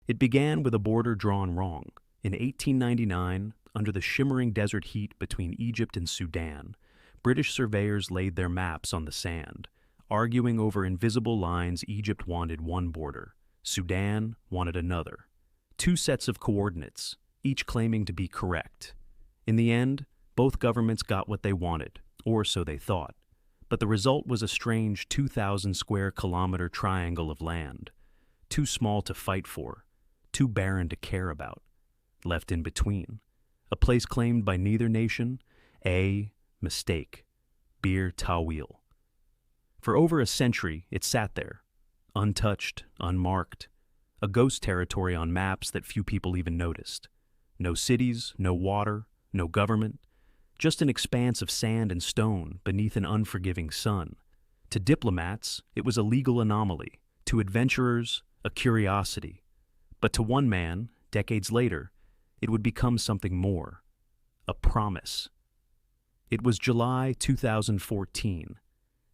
It began with a border drawn wrong. In 1899, under the shimmering desert heat between Egypt and Sudan, British surveyors laid their maps on the sand, arguing over invisible lines. Egypt wanted one border, Sudan wanted another. Two sets of coordinates, each claiming to be correct. In the end, both governments got what they wanted, or so they thought. But the result was a strange 2,000 square kilometer triangle of land, too small to fight for, too barren to care about, left in between. A place claimed by neither nation, a mistake, Bir Tawil. For over a century, it sat there, untouched, unmarked, a ghost territory on maps that few people even noticed. No cities, no water, no government, just an expanse of sand and stone beneath an unforgiving sun. To diplomats, it was a legal anomaly. To adventurers, a curiosity. But to one man, decades later, it would become something more. A promise. It was July 2014.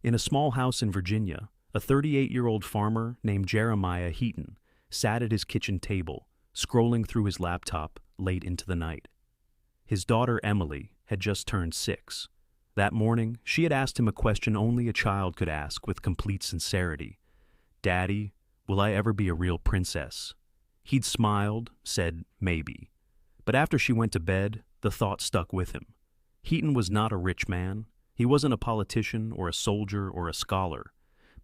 In a small house in Virginia, a 38-year-old farmer named Jeremiah Heaton sat at his kitchen table, scrolling through his laptop late into the night. His daughter Emily had just turned 6. That morning, she had asked him a question only a child could ask with complete sincerity. "Daddy, will I ever be a real princess?" He'd smiled, said maybe. But after she went to bed, the thought stuck with him. Heaton was not a rich man. He wasn't a politician or a soldier or a scholar.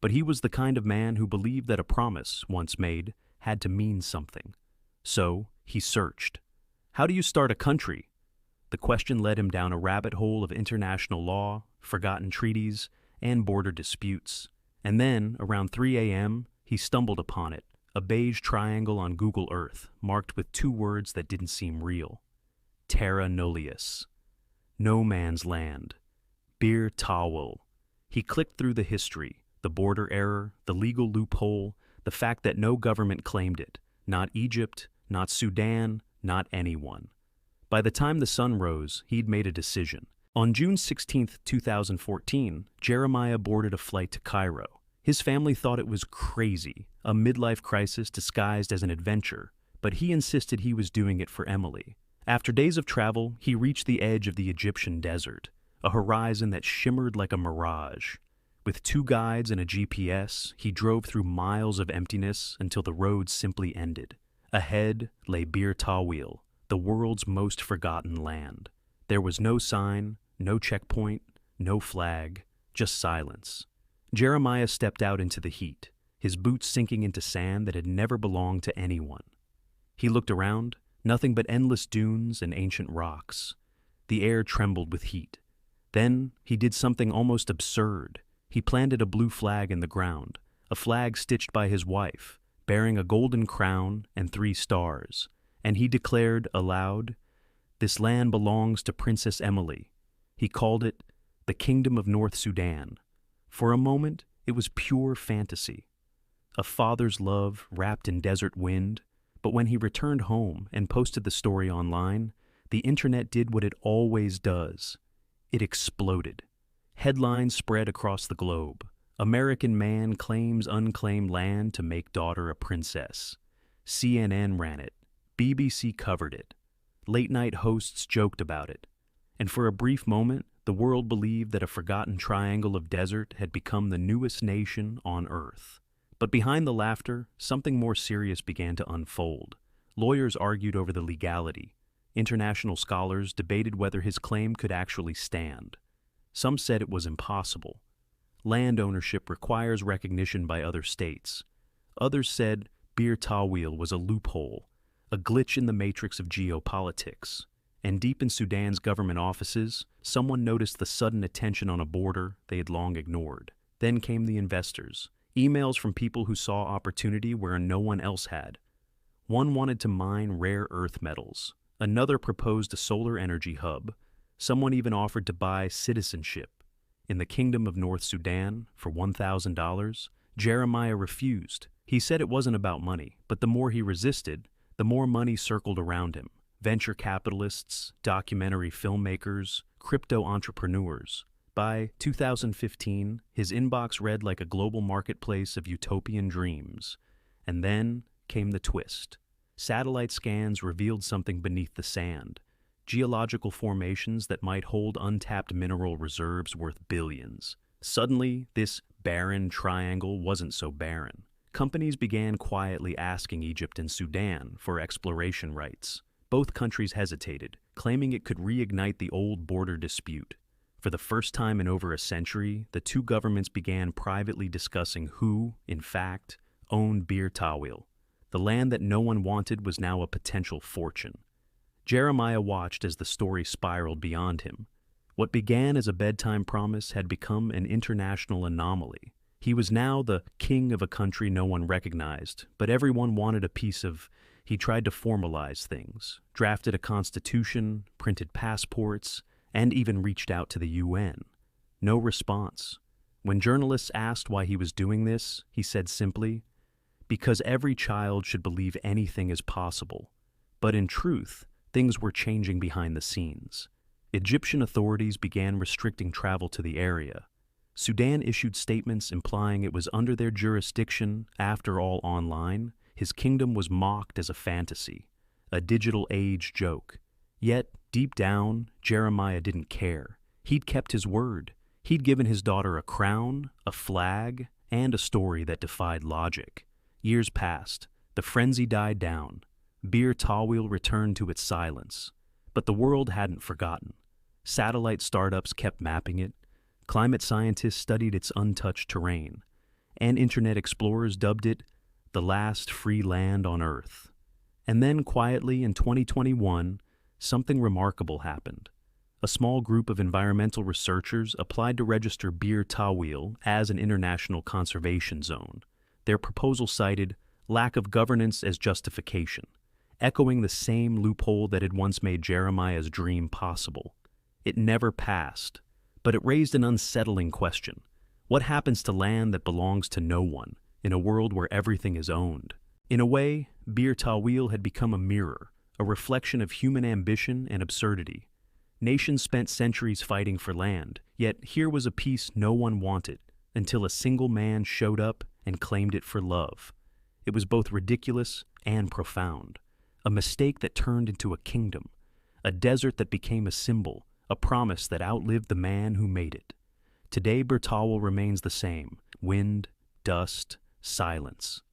But he was the kind of man who believed that a promise, once made, had to mean something. So, he searched. How do you start a country? The question led him down a rabbit hole of international law, forgotten treaties, and border disputes. And then, around 3 a.m., he stumbled upon it, a beige triangle on Google Earth, marked with two words that didn't seem real. Terra nullius. No man's land. Bir Tawil. He clicked through the history, the border error, the legal loophole, the fact that no government claimed it. Not Egypt, not Sudan, not anyone. By the time the sun rose, he'd made a decision. On June 16, 2014, Jeremiah boarded a flight to Cairo. His family thought it was crazy, a midlife crisis disguised as an adventure, but he insisted he was doing it for Emily. After days of travel, he reached the edge of the Egyptian desert, a horizon that shimmered like a mirage. With 2 guides and a GPS, he drove through miles of emptiness until the road simply ended. Ahead lay Bir Tawil, the world's most forgotten land. There was no sign, no checkpoint, no flag, just silence. Jeremiah stepped out into the heat, his boots sinking into sand that had never belonged to anyone. He looked around, nothing but endless dunes and ancient rocks. The air trembled with heat. Then he did something almost absurd. He planted a blue flag in the ground, a flag stitched by his wife, bearing a golden crown and 3 stars. And he declared aloud, "This land belongs to Princess Emily." He called it the Kingdom of North Sudan. For a moment, it was pure fantasy. A father's love wrapped in desert wind. But when he returned home and posted the story online, the internet did what it always does. It exploded. Headlines spread across the globe. American man claims unclaimed land to make daughter a princess. CNN ran it. BBC covered it. Late-night hosts joked about it. And for a brief moment, the world believed that a forgotten triangle of desert had become the newest nation on Earth. But behind the laughter, something more serious began to unfold. Lawyers argued over the legality. International scholars debated whether his claim could actually stand. Some said it was impossible. Land ownership requires recognition by other states. Others said Bir Tawil was a loophole, a glitch in the matrix of geopolitics. And deep in Sudan's government offices, someone noticed the sudden attention on a border they had long ignored. Then came the investors, emails from people who saw opportunity where no one else had. One wanted to mine rare earth metals. Another proposed a solar energy hub. Someone even offered to buy citizenship. In the Kingdom of North Sudan, for $1,000, Jeremiah refused. He said it wasn't about money, but the more he resisted, the more money circled around him. Venture capitalists, documentary filmmakers, crypto entrepreneurs. By 2015, his inbox read like a global marketplace of utopian dreams. And then came the twist. Satellite scans revealed something beneath the sand, geological formations that might hold untapped mineral reserves worth billions. Suddenly, this barren triangle wasn't so barren. Companies began quietly asking Egypt and Sudan for exploration rights. Both countries hesitated, claiming it could reignite the old border dispute. For the first time in over a century, the two governments began privately discussing who, in fact, owned Bir Tawil. The land that no one wanted was now a potential fortune. Jeremiah watched as the story spiraled beyond him. What began as a bedtime promise had become an international anomaly. He was now the king of a country no one recognized, but everyone wanted a piece of. He tried to formalize things, drafted a constitution, printed passports, and even reached out to the UN. No response. When journalists asked why he was doing this, he said simply, "Because every child should believe anything is possible." But in truth, things were changing behind the scenes. Egyptian authorities began restricting travel to the area. Sudan issued statements implying it was under their jurisdiction. After all, online, his kingdom was mocked as a fantasy, a digital age joke. Yet, deep down, Jeremiah didn't care. He'd kept his word. He'd given his daughter a crown, a flag, and a story that defied logic. Years passed. The frenzy died down. Bir Tawil returned to its silence. But the world hadn't forgotten. Satellite startups kept mapping it. Climate scientists studied its untouched terrain. And internet explorers dubbed it the last free land on Earth. And then, quietly, in 2021, something remarkable happened. A small group of environmental researchers applied to register Bir Tawil as an international conservation zone. Their proposal cited lack of governance as justification, echoing the same loophole that had once made Jeremiah's dream possible. It never passed, but it raised an unsettling question. What happens to land that belongs to no one, in a world where everything is owned? In a way, Bir Tawil had become a mirror, a reflection of human ambition and absurdity. Nations spent centuries fighting for land, yet here was a piece no one wanted, until a single man showed up and claimed it for love. It was both ridiculous and profound. A mistake that turned into a kingdom, a desert that became a symbol, a promise that outlived the man who made it. Today, Bir Tawil remains the same: wind, dust, silence.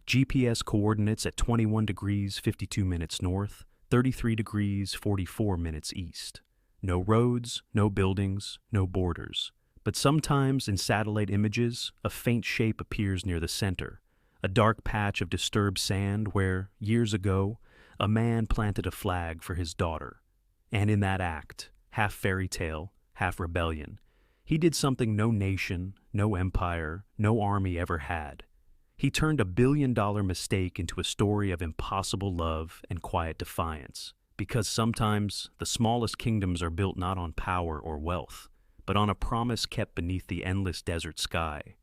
GPS coordinates at 21 degrees 52 minutes north, 33 degrees 44 minutes east. No roads, no buildings, no borders. But sometimes in satellite images, a faint shape appears near the center, a dark patch of disturbed sand where, years ago, a man planted a flag for his daughter. And in that act, half fairy tale, half rebellion, he did something no nation, no empire, no army ever had. He turned a billion-dollar mistake into a story of impossible love and quiet defiance. Because sometimes the smallest kingdoms are built not on power or wealth, but on a promise kept beneath the endless desert sky.